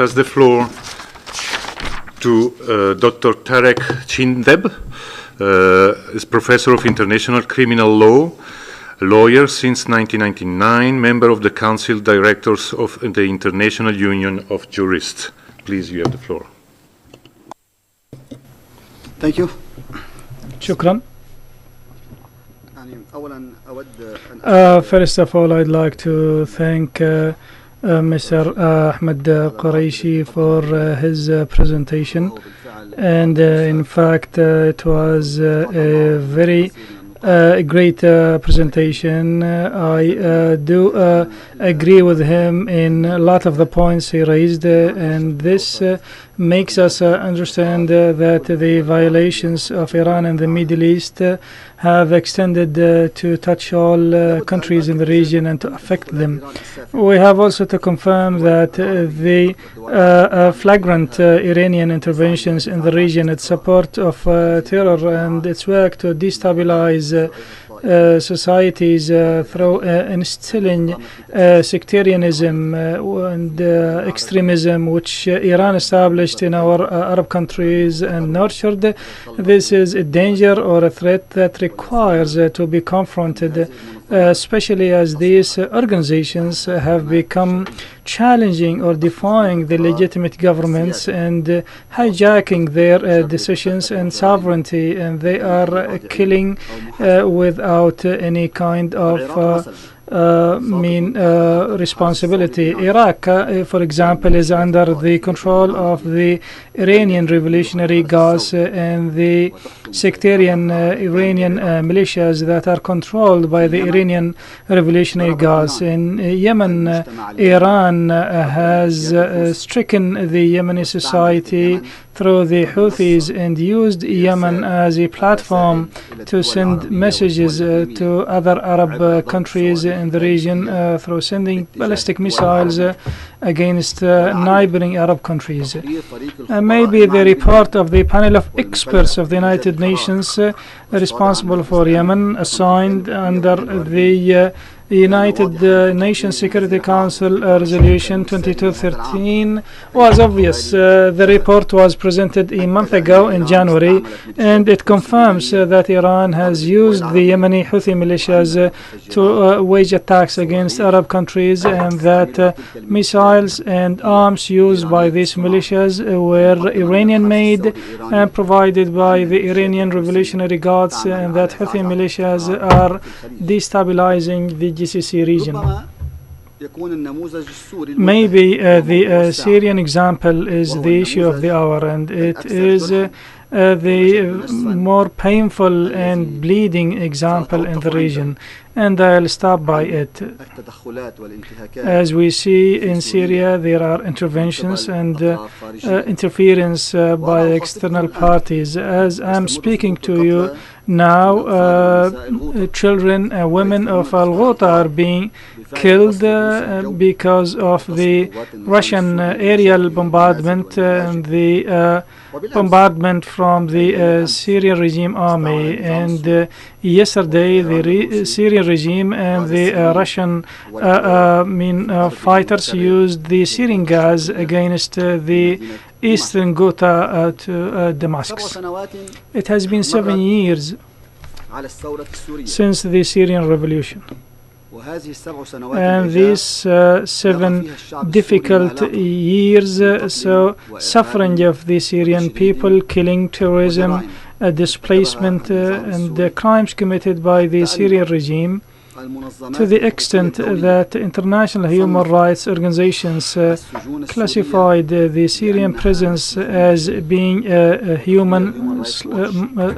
pass the floor to Dr. Tarek Shindeb, is Professor of International Criminal Law, lawyer since 1999, member of the Council Directors of the International Union of Jurists. Please, you have the floor. Thank you. شكرا. First of all, I'd like to thank Mr. Ahmed Qureshi for his presentation, and in fact it was a very great presentation. I do agree with him in a lot of the points he raised, and this makes us understand that the violations of Iran and the Middle East have extended to touch all countries in the region and to affect them. We have also to confirm that the flagrant Iranian interventions in the region in support of terror and its work to destabilize societies through instilling sectarianism and extremism, which Iran established in our Arab countries and nurtured. This is a danger or a threat that requires to be confronted, especially as these organizations have become challenging or defying the legitimate governments and hijacking their decisions and sovereignty, and they are killing without any kind of responsibility. Iraq, for example, is under the control of the Iranian Revolutionary Guards and the sectarian Iranian militias that are controlled by the Iranian Revolutionary Guards. In Yemen, Iran has stricken the Yemeni society through the Houthis and used Yemen as a platform to send messages to other Arab countries in the region through sending ballistic missiles against neighboring Arab countries. Maybe the report of the panel of experts of the United Nations responsible for Yemen, assigned under the United Nations Security Council Resolution 2213, was obvious. The report was presented a month ago in January, and it confirms that Iran has used the Yemeni Houthi militias to wage attacks against Arab countries, and that missiles and arms used by these militias were Iranian-made and provided by the Iranian Revolutionary Guards, and that Houthi militias are destabilizing the GCC region. Maybe the Syrian example is the issue of the hour, and it is the more painful and bleeding example in the region, and I'll stop by it. As we see in Syria, there are interventions and interference by external parties. As I'm speaking to you now, children and women of Al-Ghouta are being killed because of the Russian aerial bombardment and the bombardment from the Syrian regime army. And yesterday, the Syrian regime and the Russian fighters used the Syrian gas against the eastern Ghouta to Damascus. It has been 7 years since the Syrian revolution. And these 7 difficult years saw suffering of the Syrian people, killing, terrorism, displacement, and the crimes committed by the Syrian regime, to the extent that international human rights organizations classified the Syrian prisons as being human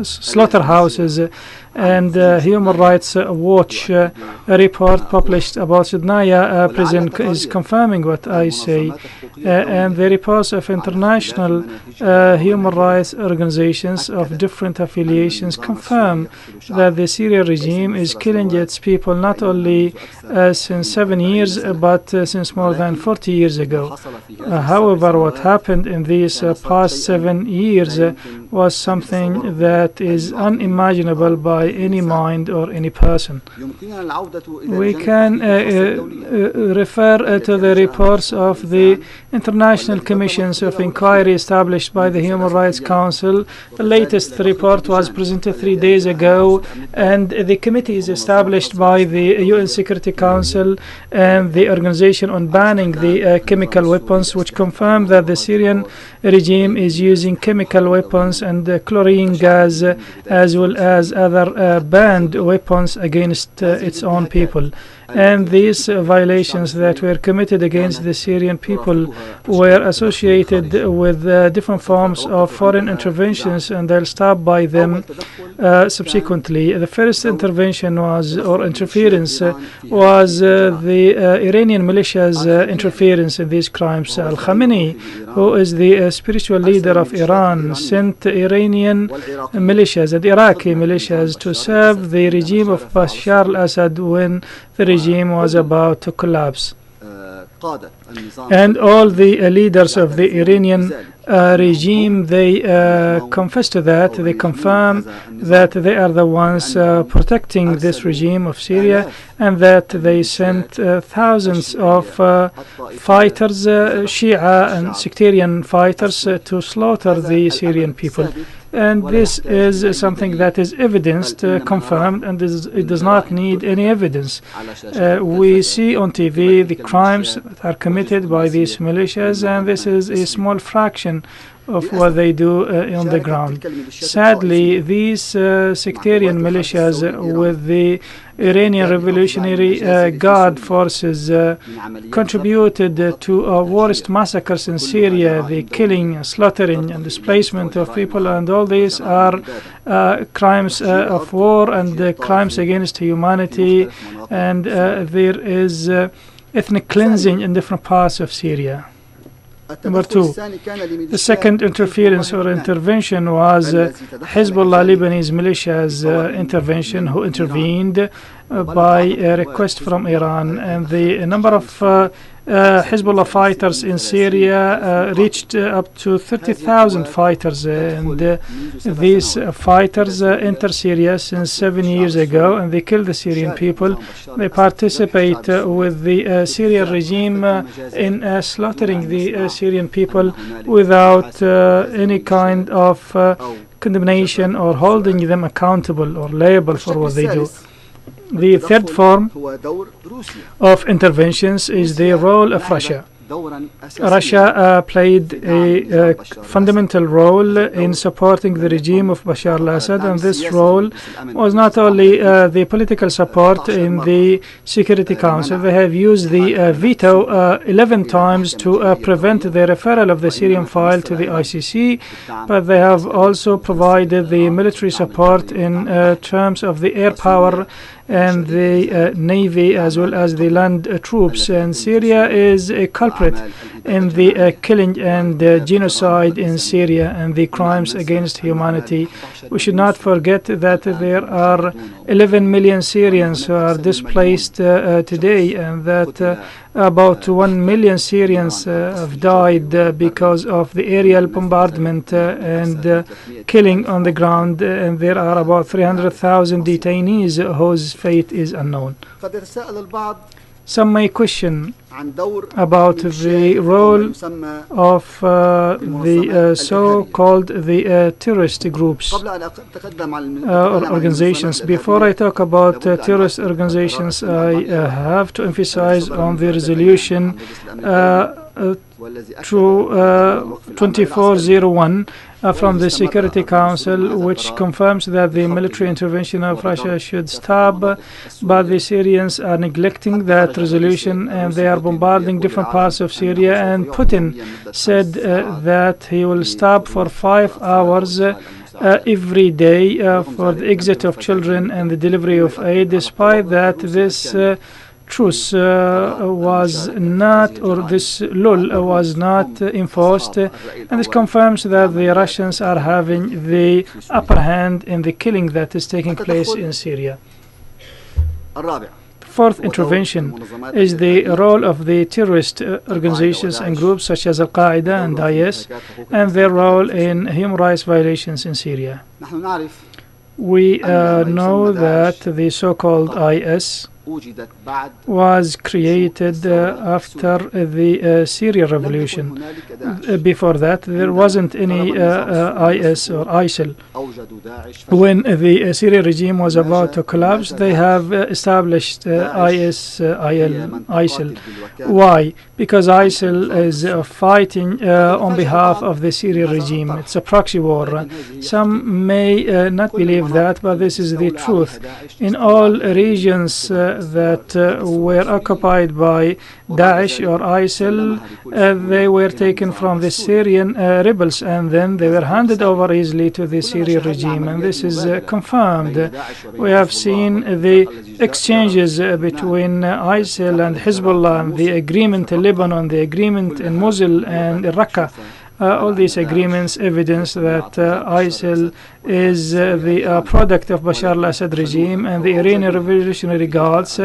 slaughterhouses. And Human Rights Watch report published about Sudnaya prison is confirming what I say. And the reports of international human rights organizations of different affiliations confirm that the Syrian regime is killing its people not only since 7 years, but since more than 40 years ago. However, what happened in these past 7 years was something that is unimaginable by any mind or any person. We can refer to the reports of the international commissions of inquiry established by the Human Rights Council. The latest report was presented 3 days ago, and the committees established by the UN Security Council and the Organization on Banning the Chemical Weapons, which confirmed that the Syrian regime is using chemical weapons and chlorine gas as well as other banned weapons against its own people. And these violations that were committed against the Syrian people were associated with different forms of foreign interventions, and they'll stop by them subsequently. The first intervention was, or interference, was the Iranian militias' interference in these crimes. Al-Khamenei, who is the spiritual leader of Iran, sent Iranian militias and Iraqi militias to serve the regime of Bashar al-Assad when the regime was about to collapse. And all the leaders of the Iranian regime, they confess to that. They confirm that they are the ones protecting this regime of Syria, and that they sent thousands of fighters, Shia and sectarian fighters, to slaughter the Syrian people. And this is something that is evidenced, confirmed, and it does not need any evidence. We see on TV the crimes that are committed by these militias, and this is a small fraction of what they do on the ground. Sadly, these sectarian militias with the Iranian Revolutionary Guard forces contributed to worst massacres in Syria, the killing, slaughtering, and displacement of people, and all these are crimes of war and crimes against humanity, and there is ethnic cleansing in different parts of Syria. Number two, the second interference or intervention was Hezbollah Lebanese militias intervention, who intervened by a request from Iran, and the number of Hezbollah fighters in Syria reached up to 30,000 fighters, and these fighters entered Syria since 7 years ago, and they killed the Syrian people. They participate with the Syrian regime in slaughtering the Syrian people without any kind of condemnation or holding them accountable or liable for what they do. The third form of interventions is the role of Russia. Russia played a fundamental role in supporting the regime of Bashar al-Assad, and this role was not only the political support in the Security Council. They have used the veto 11 times to prevent the referral of the Syrian file to the ICC, but they have also provided the military support in terms of the air power and the navy as well as the land troops. And Syria is a culprit in the killing and genocide in Syria and the crimes against humanity. We should not forget that there are 11 million Syrians who are displaced today, and that about 1 million Syrians have died because of the aerial bombardment and killing on the ground, and there are about 300,000 detainees whose fate is unknown. Some may question about the role of the so-called the terrorist groups or organizations. Before I talk about terrorist organizations, I have to emphasize on the resolution 2401 from the Security Council, which confirms that the military intervention of Russia should stop, but the Syrians are neglecting that resolution and they are bombarding different parts of Syria. And Putin said that he will stop for 5 hours every day for the exit of children and the delivery of aid. Despite that, this truce was not, or this lull was not enforced, and this confirms that the Russians are having the upper hand in the killing that is taking place in Syria. Fourth intervention is the role of the terrorist organizations and groups such as Al-Qaeda and IS, and their role in human rights violations in Syria. We know that the so-called IS was created after the Syrian revolution. Before that, there wasn't any IS or ISIL. When the Syrian regime was about to collapse, they have established ISIL. Why? Because ISIL is fighting on behalf of the Syrian regime. It's a proxy war. Some may not believe that, but this is the truth. In all regions that were occupied by Daesh or ISIL, they were taken from the Syrian rebels, and then they were handed over easily to the Syrian regime, and this is confirmed. We have seen the exchanges between ISIL and Hezbollah, and the agreement in Lebanon, the agreement in Mosul and Raqqa. All these agreements evidence that ISIL is the product of Bashar al-Assad regime and the Iranian Revolutionary Guards,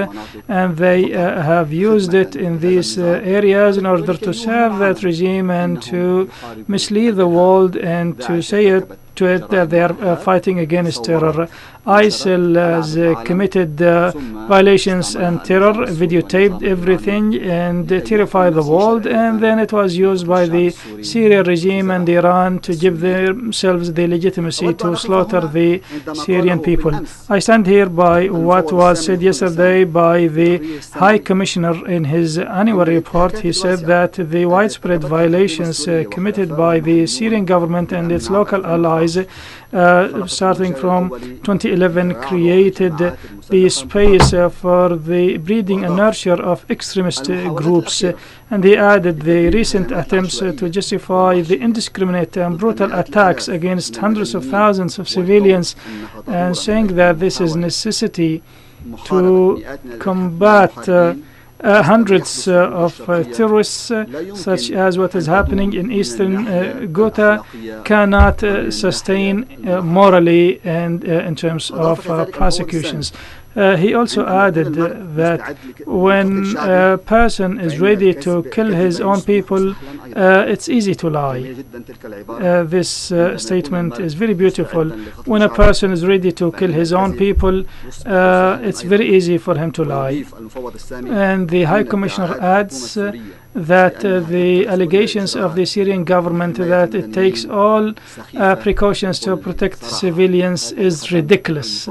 and they have used it in these areas in order to serve that regime and to mislead the world and to say that they are fighting against terror. ISIL has committed violations and terror, videotaped everything and terrified the world, and then it was used by the Syrian regime and Iran to give themselves the legitimacy to slaughter the Syrian people. I stand here by what was said yesterday by the High Commissioner in his annual report. He said that the widespread violations committed by the Syrian government and its local allies starting from 2011 created the space for the breeding and nurture of extremist groups, and he added the recent attempts to justify the indiscriminate and brutal attacks against hundreds of thousands of civilians, and saying that this is necessity to combat hundreds of terrorists, such as what is happening in eastern Ghouta, cannot sustain morally and in terms of prosecutions. He also added that when a person is ready to kill his own people, it's easy to lie. This statement is very beautiful. When a person is ready to kill his own people, it's very easy for him to lie. And the High Commissioner adds that the allegations of the Syrian government that it takes all precautions to protect civilians is ridiculous.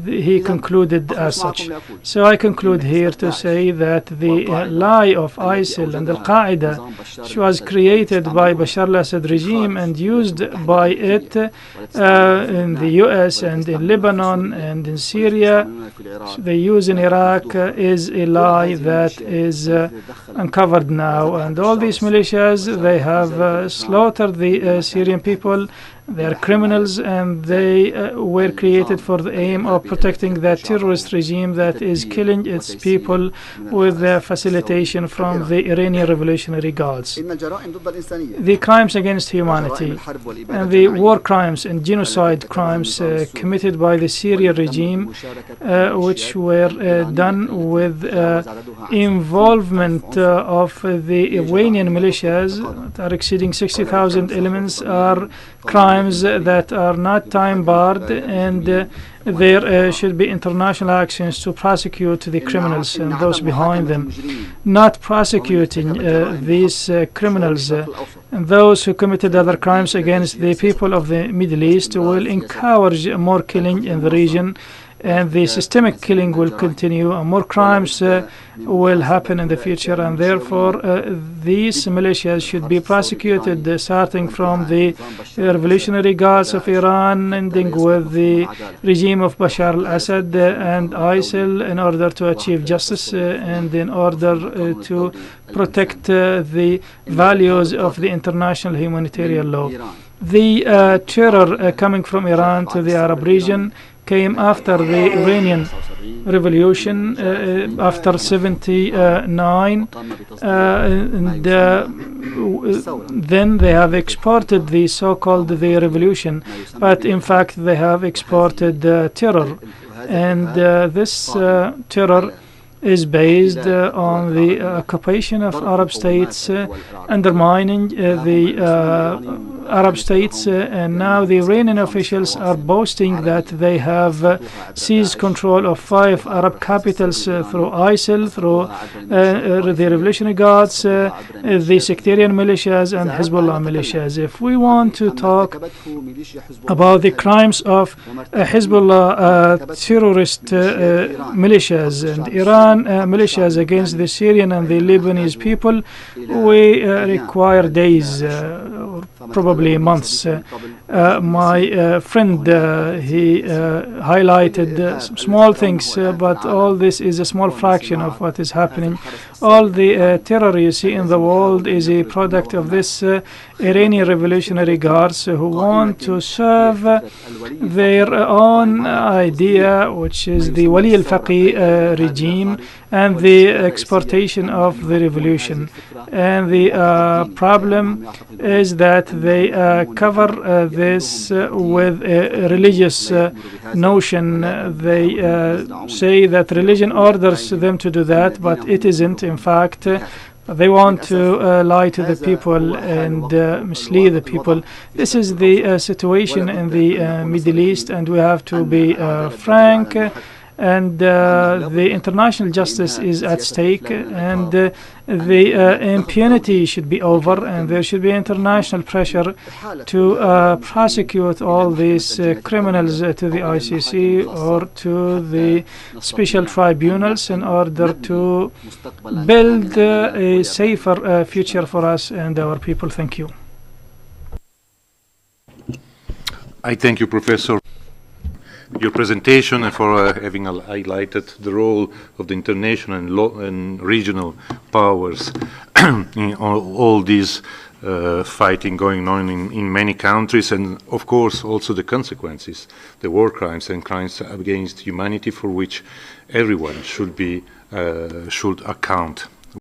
He concluded as such. So I conclude here to say that the lie of ISIL and Al-Qaeda, which was created by Bashar al-Assad regime and used by it in the US and in Lebanon and in Syria, they use in Iraq, is a lie that is uncovered now. And all these militias, they have slaughtered the Syrian people. They are criminals, and they were created for the aim of protecting that terrorist regime that is killing its people with the facilitation from the Iranian Revolutionary Guards. The crimes against humanity and the war crimes and genocide crimes committed by the Syrian regime, which were done with involvement of the Iranian militias that are exceeding 60,000 elements, are crimes that are not time barred, and there should be international actions to prosecute the criminals and those behind them. Not prosecuting these criminals and those who committed other crimes against the people of the Middle East will encourage more killing in the region, and the systemic killing will continue, and more crimes will happen in the future, and therefore these militias should be prosecuted, starting from the Revolutionary Guards of Iran, ending with the regime of Bashar al-Assad and ISIL, in order to achieve justice and in order to protect the values of the international humanitarian law. The terror coming from Iran to the Arab region came after the Iranian Revolution, after 79, and then they have exported the so-called the revolution, but in fact they have exported terror, and this terror is based on the occupation of Arab states, undermining the Arab states, and now the Iranian officials are boasting that they have seized control of 5 Arab capitals through ISIL, through the Revolutionary Guards, the sectarian militias, and Hezbollah militias. If we want to talk about the crimes of Hezbollah terrorist militias and Iran militias against the Syrian and the Lebanese people, we require days, or probably months. My friend, he highlighted some small things, but all this is a small fraction of what is happening. All the terror you see in the world is a product of this Iranian Revolutionary Guards who want to serve their own idea, which is the Wali al-Faqih regime and the exportation of the revolution. And the problem is that they cover this with a religious notion. They say that religion orders them to do that, but it isn't. In fact, they want to lie to the people and mislead the people. This is the situation in the Middle East, and we have to be frank. And the international justice is at stake, and the impunity should be over, and there should be international pressure to prosecute all these criminals to the ICC or to the special tribunals in order to build a safer future for us and our people. Thank you. I thank you, Professor, your presentation and for having highlighted the role of the international and regional powers in all these fighting going on in many countries, and of course also the consequences, the war crimes and crimes against humanity for which everyone should account.